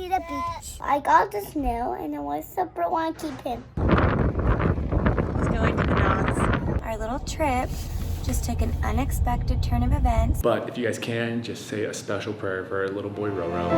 to the beach. I got the snail and I was super want to keep him. He's going to the docks. Our little trip just took an unexpected turn of events. But if you guys can, just say a special prayer for our little boy Roro.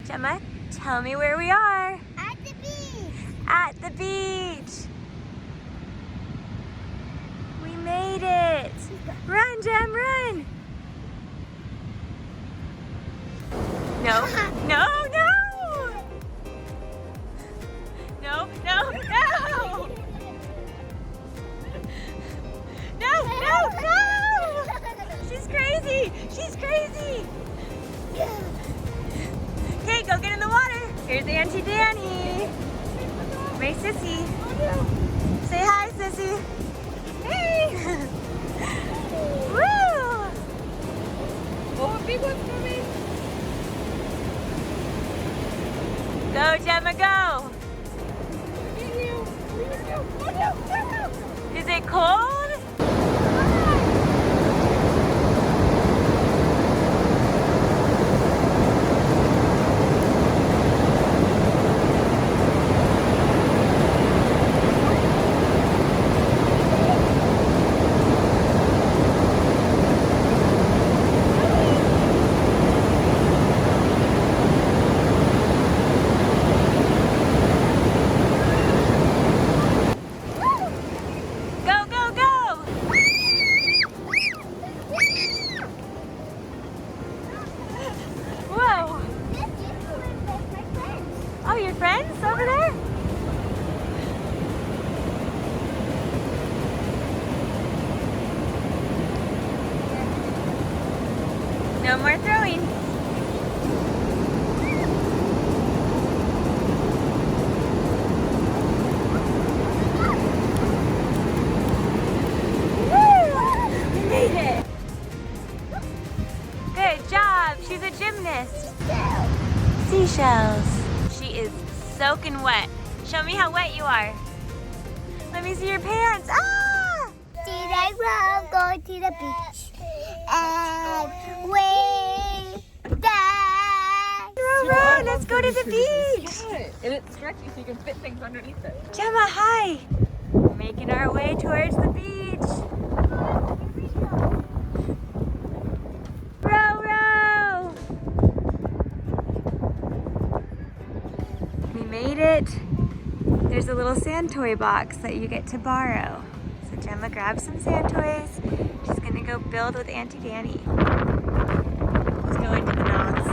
Gemma, tell me where we are. At the beach. At the beach. We made it. Run, Gem, run. No, no, no. No, no, no. No, no, no. She's crazy. She's crazy. Okay, go get in the water. Here's Auntie Danny. My sissy. Say hi, sissy. Hey. Woo. Oh, a big one's coming. Go, Gemma, go. Is it cold? Oh, your friends over there? No more throwing. Woo! We made it. Good job. She's a gymnast. Seashells. She is soaking wet. Show me how wet you are. Let me see your pants. Ah! Did I love going to the beach? And we died. Roro, let's go to the beach. And it's stretchy so you can fit things underneath it. Gemma, hi. We're making our way towards the beach. Roro! We made it. There's a little sand toy box that you get to borrow. So Gemma grabbed some sand toys. She's gonna go build with Auntie Danny. She's going to the docks.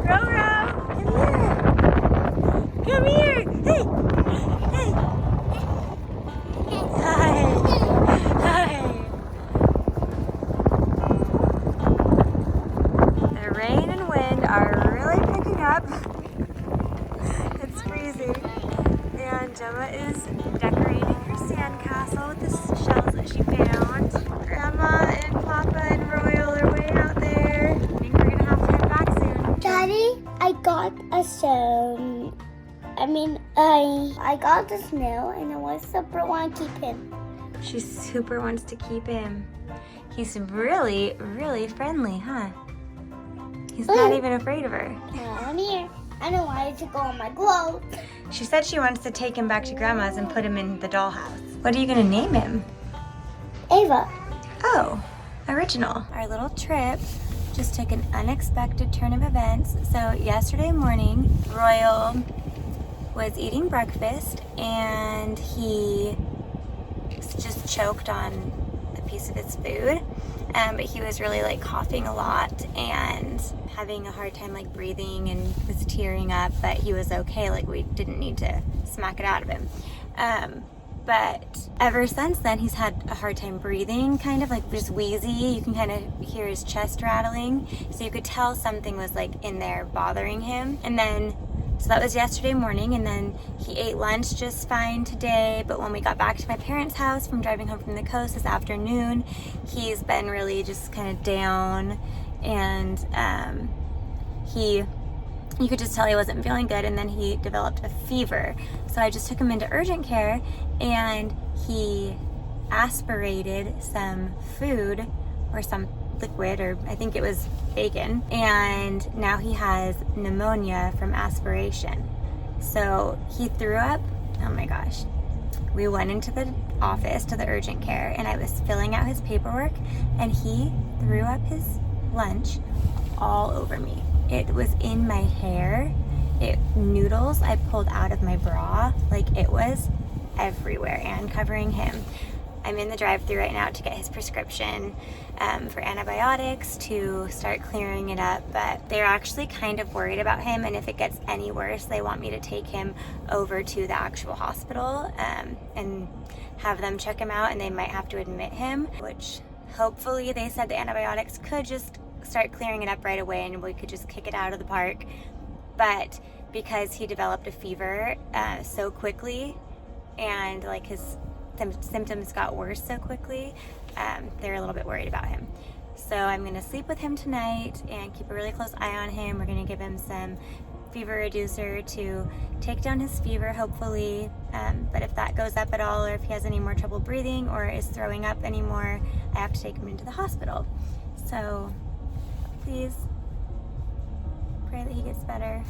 Roro, come here. Come here. Hey. Hey. Hi. Hi. The rain and wind are really picking up. It's freezing. And Gemma is decorating her sandcastle with the shells that she found. Grandma and Papa and Royal are way out there. I think we're gonna have to head back soon. Daddy, I got a stone. I got the snail and I was super want to keep him. She super wants to keep him. He's really, really friendly, huh? He's not even afraid of her. Come here. I don't want it to go on my clothes. She said she wants to take him back to Grandma's and put him in the dollhouse. What are you gonna name him? Ava. Oh, original. Our little trip just took an unexpected turn of events. So yesterday morning, Royal was eating breakfast and he just choked on a piece of his food. But he was really like coughing a lot and having a hard time like breathing and was tearing up, but he was okay. Like we didn't need to smack it out of him. But ever since then, he's had a hard time breathing, kind of like just wheezy. You can kind of hear his chest rattling. So you could tell something was like in there bothering him. And then, so that was yesterday morning, and then he ate lunch just fine today. But when we got back to my parents' house from driving home from the coast this afternoon, he's been really just kind of down, and you could just tell he wasn't feeling good, and then he developed a fever. So I just took him into urgent care, and he aspirated some food or some liquid, or I think it was bacon, and now he has pneumonia from aspiration. So he threw up. Oh my gosh. We went into the office to the urgent care, and I was filling out his paperwork, and he threw up his lunch all over me. It was in my hair. Noodles I pulled out of my bra. Like, it was everywhere and covering him. I'm in the drive-thru right now to get his prescription for antibiotics to start clearing it up, but they're actually kind of worried about him, and if it gets any worse, they want me to take him over to the actual hospital and have them check him out, and they might have to admit him, which hopefully they said the antibiotics could just start clearing it up right away and we could just kick it out of the park. But because he developed a fever so quickly, and like his symptoms got worse so quickly, they're a little bit worried about him. So I'm gonna sleep with him tonight and keep a really close eye on him. We're gonna give him some fever reducer to take down his fever, hopefully. But if that goes up at all, or if he has any more trouble breathing or is throwing up anymore, I have to take him into the hospital. So please pray that he gets better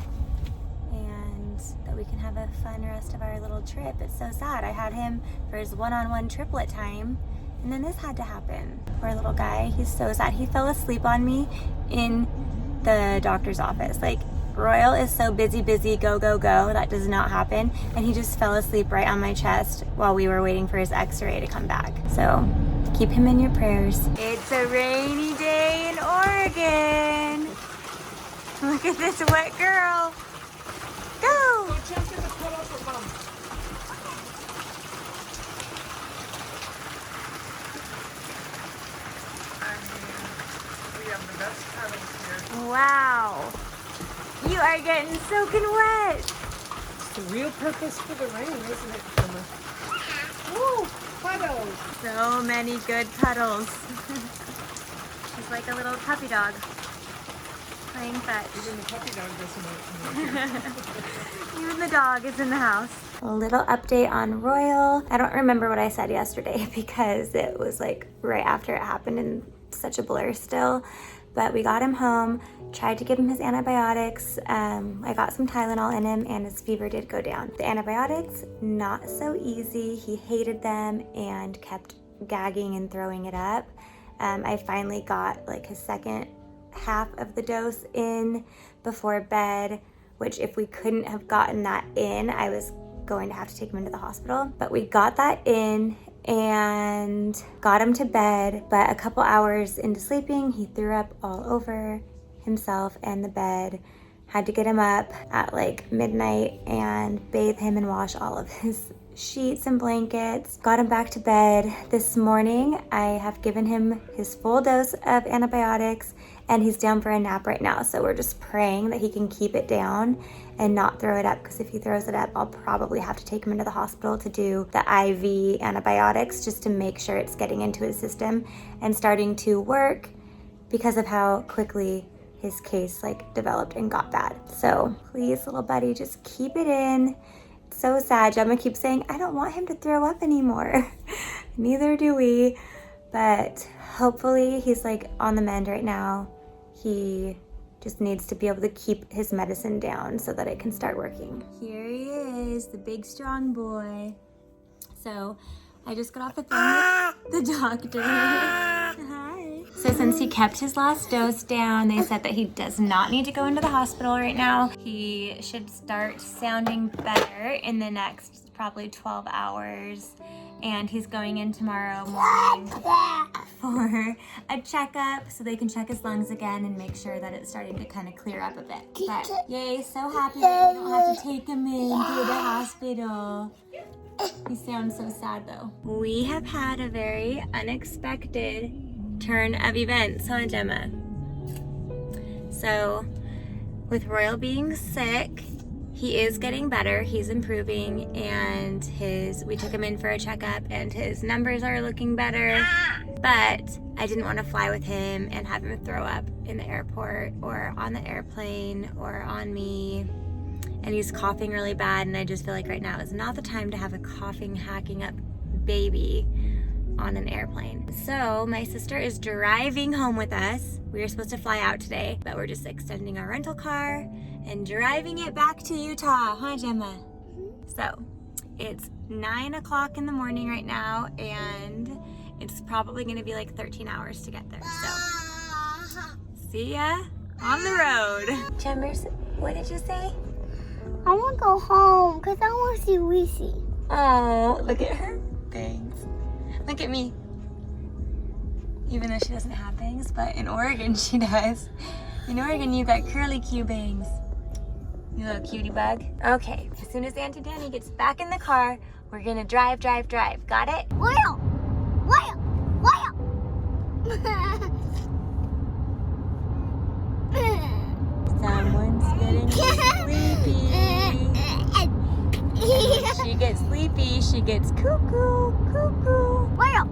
and that we can have a fun rest of our little trip. It's so sad. I had him for his one-on-one triplet time, and then this had to happen. Poor little guy. He's so sad. He fell asleep on me in the doctor's office. Like, Royal is so busy, go, that does not happen. And he just fell asleep right on my chest while we were waiting for his x-ray to come back. So keep him in your prayers. It's a rainy day in Oregon. Look at this wet girl. Go! Go jump in the puddle for Mom. We have the best puddles here. Wow. You are getting soaking wet. It's the real purpose for the rain, isn't it, Emma? Woo! Puddles! So many good puddles. She's like a little puppy dog playing fetch. Even the puppy dog doesn't know. Even the dog is in the house. A little update on Royal. I don't remember what I said yesterday because it was like right after it happened and such a blur still. But we got him home, tried to give him his antibiotics. I got some Tylenol in him and his fever did go down. The antibiotics, not so easy. He hated them and kept gagging and throwing it up. I finally got like his second half of the dose in before bed, which if we couldn't have gotten that in, I was going to have to take him into the hospital. But we got that in and got him to bed, but a couple hours into sleeping, he threw up all over himself and the bed. Had to get him up at like midnight and bathe him and wash all of his sheets and blankets. Got him back to bed this morning. I have given him his full dose of antibiotics and he's down for a nap right now. So we're just praying that he can keep it down and not throw it up, because if he throws it up, I'll probably have to take him into the hospital to do the IV antibiotics just to make sure it's getting into his system and starting to work, because of how quickly his case like developed and got bad. So please, little buddy, just keep it in. It's so sad. Gemma keeps saying, I don't want him to throw up anymore. Neither do we, but hopefully he's like on the mend right now. He just needs to be able to keep his medicine down so that it can start working. Here he is, the big strong boy. So I just got off the phone with the doctor. Hi. So since he kept his last dose down, they said that he does not need to go into the hospital right now. He should start sounding better in the next probably 12 hours. And he's going in tomorrow morning for a checkup so they can check his lungs again and make sure that it's starting to kind of clear up a bit. But yay, so happy that we don't have to take him in to the hospital. You sound so sad though. We have had a very unexpected turn of events, huh, Gemma? So, with Royal being sick, he is getting better, he's improving, and we took him in for a checkup and his numbers are looking better, but I didn't want to fly with him and have him throw up in the airport or on the airplane or on me. And he's coughing really bad, and I just feel like right now is not the time to have a coughing, hacking up baby on an airplane. So my sister is driving home with us. We were supposed to fly out today, but we're just extending our rental car and driving it back to Utah, huh, Gemma? So it's 9 o'clock in the morning right now, and it's probably gonna be like 13 hours to get there. So see ya on the road. Chambers, what did you say? I want to go home because I want to see Reese. Oh, look at her bangs. Look at me. Even though she doesn't have bangs, but in Oregon she does. In Oregon you got curly Q bangs. You little cutie bug. Okay, as soon as Auntie Danny gets back in the car, we're gonna drive. Got it? Wow! Someone's getting sleepy. When she gets sleepy, she gets cuckoo. Wow!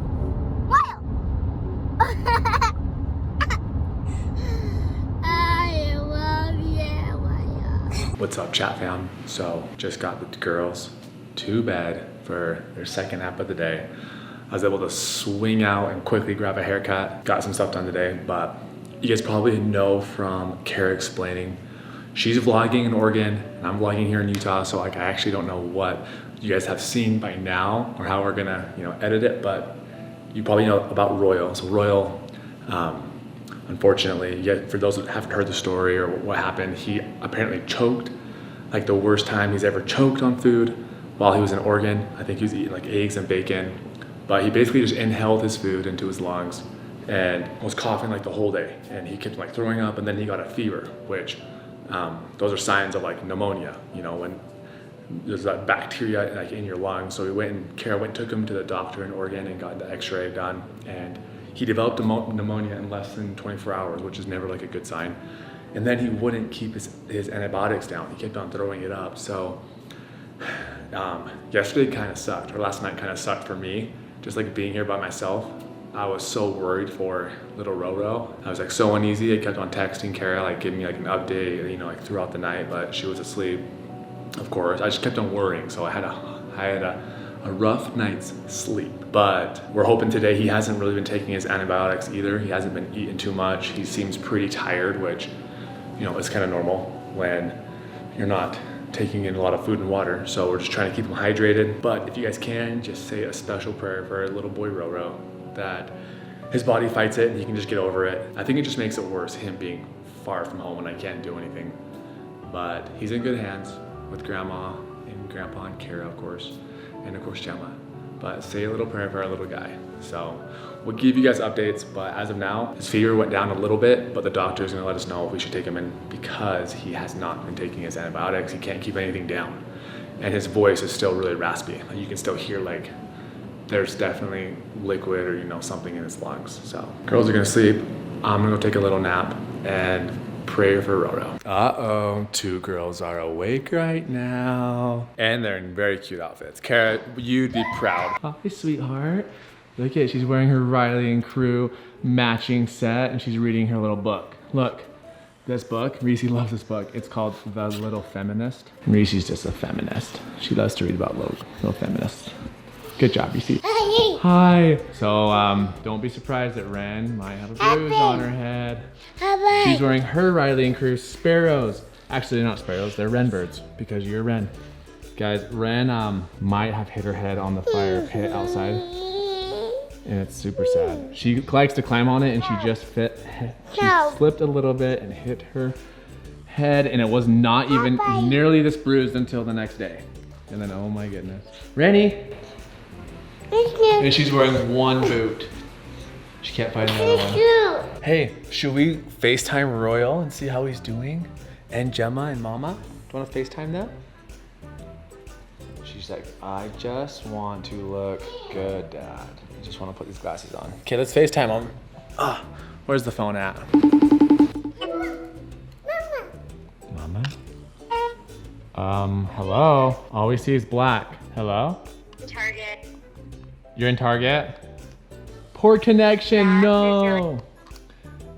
I love you. What's up, CHATFAM? So, just got the girls to bed for their second nap of the day. I was able to swing out and quickly grab a haircut. Got some stuff done today, but you guys probably know from Cara explaining, she's vlogging in Oregon and I'm vlogging here in Utah, so like I actually don't know what you guys have seen by now or how we're gonna, edit it, but you probably know about Royal. So Royal, unfortunately, for those that haven't heard the story or what happened, he apparently choked, like the worst time he's ever choked on food while he was in Oregon. I think he was eating like eggs and bacon, but he basically just inhaled his food into his lungs and was coughing like the whole day, and he kept like throwing up, and then he got a fever, which those are signs of like pneumonia, when there's that bacteria like in your lungs. So Cara took him to the doctor in Oregon and got the x-ray done, and he developed pneumonia in less than 24 hours, which is never like a good sign. And then he wouldn't keep his antibiotics down. He kept on throwing it up. So yesterday kind of sucked, or last night kind of sucked for me, just like being here by myself. I was so worried for little Roro. I was like so uneasy. I kept on texting Cara, like giving me like an update, like throughout the night, but she was asleep. Of course, I just kept on worrying. So I had a rough night's sleep. But we're hoping today, he hasn't really been taking his antibiotics either. He hasn't been eating too much. He seems pretty tired, which, is kind of normal when you're not taking in a lot of food and water. So we're just trying to keep him hydrated. But if you guys can, just say a special prayer for our little boy Roro, that his body fights it and he can just get over it. I think it just makes it worse, him being far from home and I can't do anything. But he's in good hands with Grandma and Grandpa and Cara, of course, and of course Gemma. But say a little prayer for our little guy. So we'll give you guys updates, but as of now, his fever went down a little bit, but the doctor is gonna let us know if we should take him in because he has not been taking his antibiotics. He can't keep anything down. And his voice is still really raspy. You can still hear like there's definitely liquid or something in his lungs. So girls are gonna sleep. I'm gonna go take a little nap and pray for Roro. Uh-oh, 2 girls are awake right now. And they're in very cute outfits. Cara, you'd be proud. Hi, sweetheart. Look at, she's wearing her Riley and Crew matching set and she's reading her little book. Look, this book, Reese loves this book. It's called The Little Feminist. Reese's just a feminist. She loves to read about little feminists. Good job, Reese. Hi. So don't be surprised that Ren might have a bruise on her head. She's wearing her Riley and Crew sparrows. Actually, they're not sparrows, they're wren birds because you're Ren. Guys, Ren might have hit her head on the fire pit outside. And it's super sad. She likes to climb on it and she just slipped a little bit and hit her head, and it was not even nearly this bruised until the next day. And then, oh my goodness. Rennie. And she's wearing one boot. She can't find another one. Hey, should we FaceTime Royal and see how he's doing? And Gemma and Mama? Do you want to FaceTime them? She's She's like, I just want to look good, Dad. I just want to put these glasses on. Okay, let's FaceTime him. Ah, where's the phone at? Mama? Hello? All we see is black. Hello? Target. You're in Target? Poor connection, Yeah, no.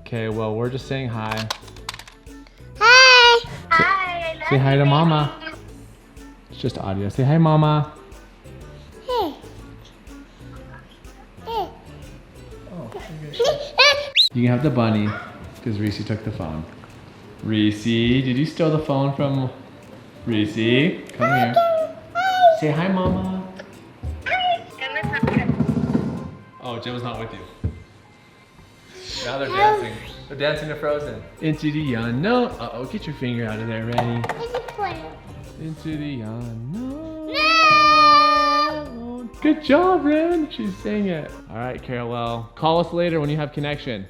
Okay, well, we're just saying hi. Hi. Hi. Say hi to Mama. It's just audio. Say hi, Mama. Hey. Hey. You can have the bunny, because Reese took the phone. Reese, did you steal the phone from Reese? Come here. Say hi, Mama. Oh, Gemma's not with you. Now they're dancing. They're dancing to Frozen. Into the unknown. Uh-oh, get your finger out of there, Randy. Into the unknown. No. Good job, Ren. She's saying it. All right, Carol. Call us later when you have connection.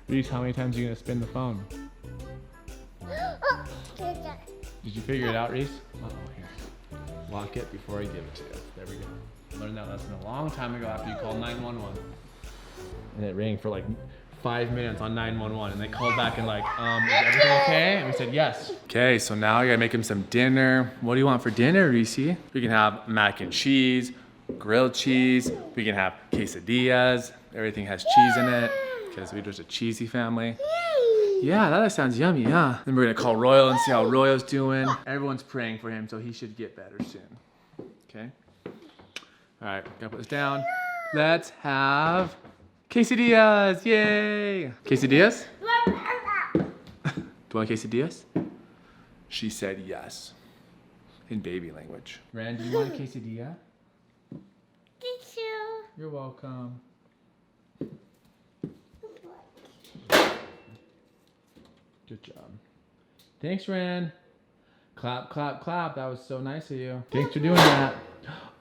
Reese, how many times are you gonna spin the phone? Did you figure it out, Reese? Uh-oh, here. Lock it before I give it to you. There we go. Learned that lesson a long time ago after you called 911. And it rang for like 5 minutes on 911, and they called back and like, is everything okay? And we said yes. Okay, so now I gotta make him some dinner. What do you want for dinner, Reese? We can have mac and cheese, grilled cheese. We can have quesadillas. Everything has cheese in it because we're just a cheesy family. Yeah, that sounds yummy, huh? Then we're gonna call Royal and see how Royal's doing. Everyone's praying for him, so he should get better soon. Okay? All right, gotta put this down. Let's have quesadillas, yay! Quesadillas? Do you want quesadillas? She said yes, in baby language. Rand, do you want a quesadilla? Thank you. You're welcome. Good job. Thanks, Ran. Clap, clap, clap. That was so nice of you. Thanks for doing that.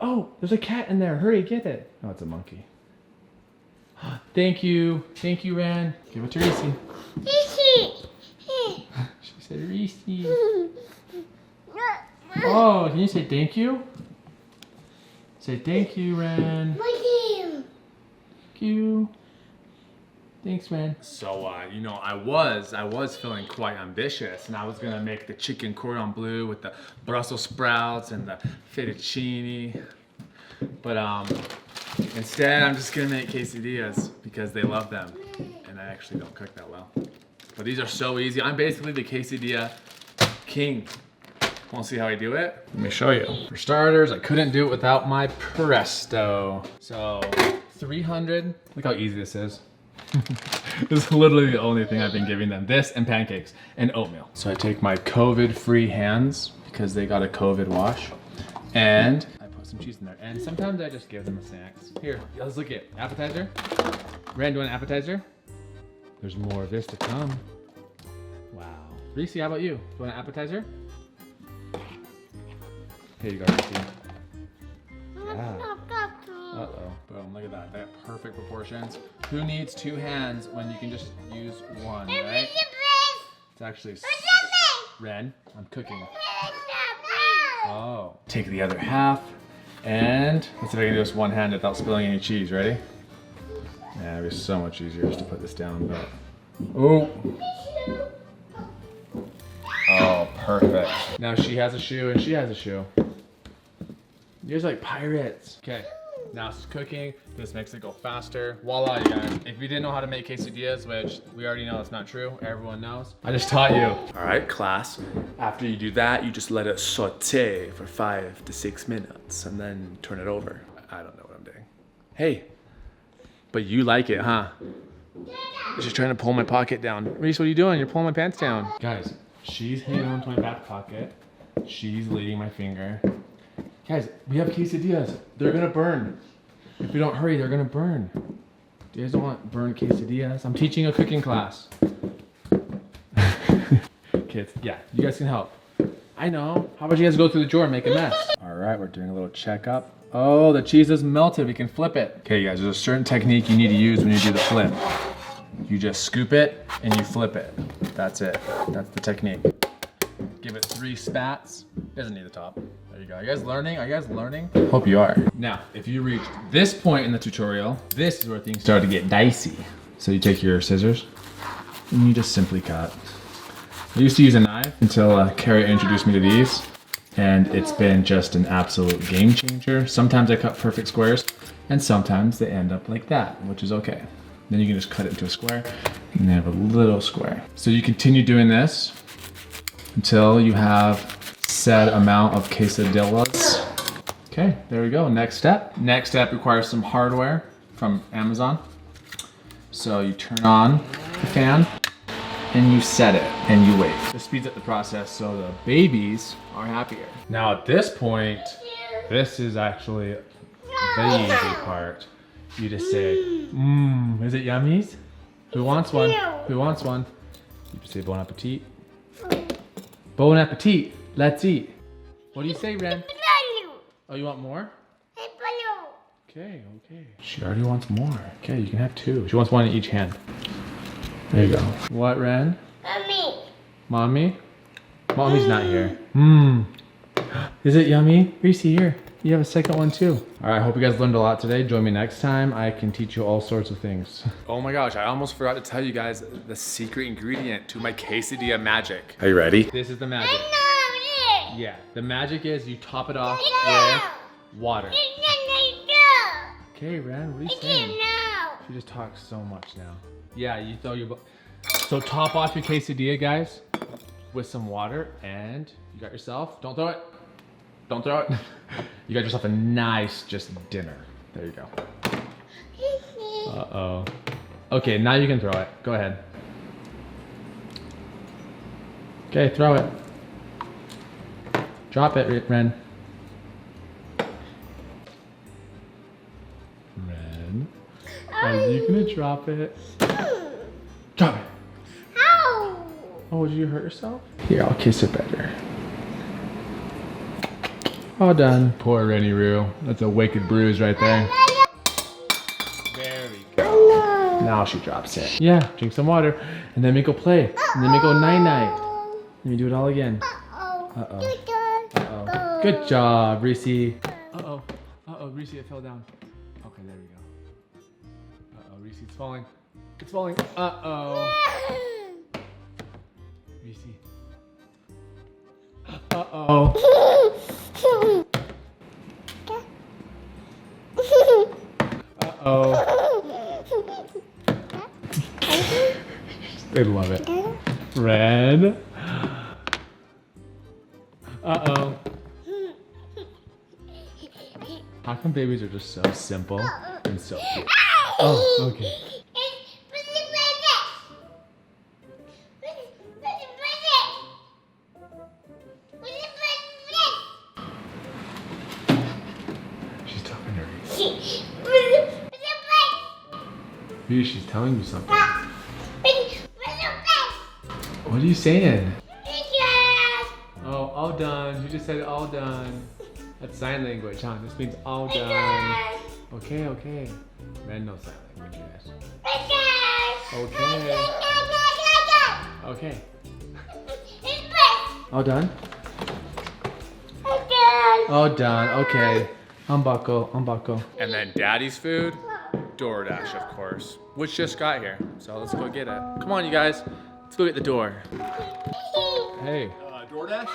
Oh, there's a cat in there. Hurry, get it. Oh, it's a monkey. Thank you. Thank you, Ran. Give it to Reese. She said Reese. Oh, can you say thank you? Say thank you, Ran. Thank you. Thanks, man. So, you know, I was feeling quite ambitious, and I was gonna make the chicken cordon bleu with the Brussels sprouts and the fettuccine. But instead, I'm just gonna make quesadillas because they love them, and I actually don't cook that well. But these are so easy. I'm basically the quesadilla king. Want to see how I do it? Let me show you. For starters, I couldn't do it without my Presto. So, 300. Look how easy this is. This is literally the only thing I've been giving them. This and pancakes and oatmeal. So I take my COVID-free hands because they got a COVID wash, and I put some cheese in there. And sometimes I just give them the snacks. Here, let's look at appetizer. Rand, do you want an appetizer? There's more of this to come. Wow. Reese, how about you? Do you want an appetizer? Here you go, Reese. Yeah. Uh-oh. Boom, look at that. They have perfect proportions. Who needs 2 hands when you can just use one, right? It's actually... Ren, I'm cooking. Oh. Take the other half, and let's see if I can do this one-handed without spilling any cheese. Ready? Yeah, it'd be so much easier just to put this down, but... Oh! Oh, perfect. Now she has a shoe and she has a shoe. You're like pirates. Okay. Now it's cooking, this makes it go faster. Voila, you guys. If you didn't know how to make quesadillas, which we already know it's not true, everyone knows, I just taught you. All right, class. After you do that, you just let it saute for 5 to 6 minutes and then turn it over. I don't know what I'm doing. Hey, but you like it, huh? I'm just trying to pull my pocket down. Reese, what are you doing? You're pulling my pants down. Guys, she's hanging on to my back pocket. She's leading my finger. Guys, we have quesadillas. They're gonna burn. If we don't hurry, they're gonna burn. You guys don't want burned quesadillas? I'm teaching a cooking class. Kids, yeah, you guys can help. I know. How about you guys go through the drawer and make a mess? All right, we're doing a little checkup. Oh, the cheese is melted. We can flip it. Okay, guys, there's a certain technique you need to use when you do the flip. You just scoop it and you flip it. That's it. That's the technique. Give it 3 spats. Doesn't need the top. There you go. Are you guys learning? Are you guys learning? Hope you are. Now, if you reached this point in the tutorial, this is where things start to get dicey. So you take your scissors and you just simply cut. I used to use a knife until Cara introduced me to these, and it's been just an absolute game changer. Sometimes I cut perfect squares, and sometimes they end up like that, which is okay. Then you can just cut it into a square, and then have a little square. So you continue doing this until you have said amount of quesadillas. Okay, there we go. Next step. Next step requires some hardware from Amazon. So you turn on the fan, and you set it, and you wait. This speeds up the process so the babies are happier. Now at this point, this is actually the easy part. You just say, is it yummies? Who wants one? Who wants one? You just say bon appetit. Bon appetit, let's eat. What do you say, Ren? Oh, you want more? Okay, okay. She already wants more. Okay, you can have 2. She wants 1 in each hand. There you go. What, Ren? Mommy. Mommy? Mommy's not here. Is it yummy? Reese, here. You have a second one too. All right, I hope you guys learned a lot today. Join me next time. I can teach you all sorts of things. Oh my gosh, I almost forgot to tell you guys the secret ingredient to my quesadilla magic. Are you ready? This is the magic. Yeah, the magic is you top it off with water. Okay, Ren, what are you saying? She just talks so much now. Yeah, you throw your... So top off your quesadilla, guys, with some water, and you got yourself... Don't throw it. Don't throw it. You got yourself a nice just dinner. There you go. Uh-oh. Okay, now you can throw it. Go ahead. Okay, throw it. Drop it, Ren. Ren, are you gonna drop it? Drop it. Oh, did you hurt yourself? Here, I'll kiss it better. All done. Poor Rennie Roo. That's a wicked bruise right there. There we go. Now she drops it. Yeah, drink some water. And then we go play. And then we go night-night. Let me do it all again. Uh-oh. Uh-oh. Good job, Reese. Uh-oh. Uh-oh, Reese, it fell down. Okay, there we go. Uh-oh, Reese, it's falling. It's falling. Uh-oh. Reese. Uh-oh. Uh-oh. They love it. Red. Uh-oh. How come babies are just so simple and so cute? Oh, okay. She's talking to Reese. Reese, she's telling you something. What are you saying? Oh, all done. You just said all done. That's sign language, huh? This means all done. Okay, okay. Ren knows sign language, yes. Okay. Okay. All done? All done. Okay. Unbuckle, unbuckle. And then Daddy's food, DoorDash, of course, which just got here. So let's go get it. Come on, you guys. Let's go get the door. Hey. DoorDash?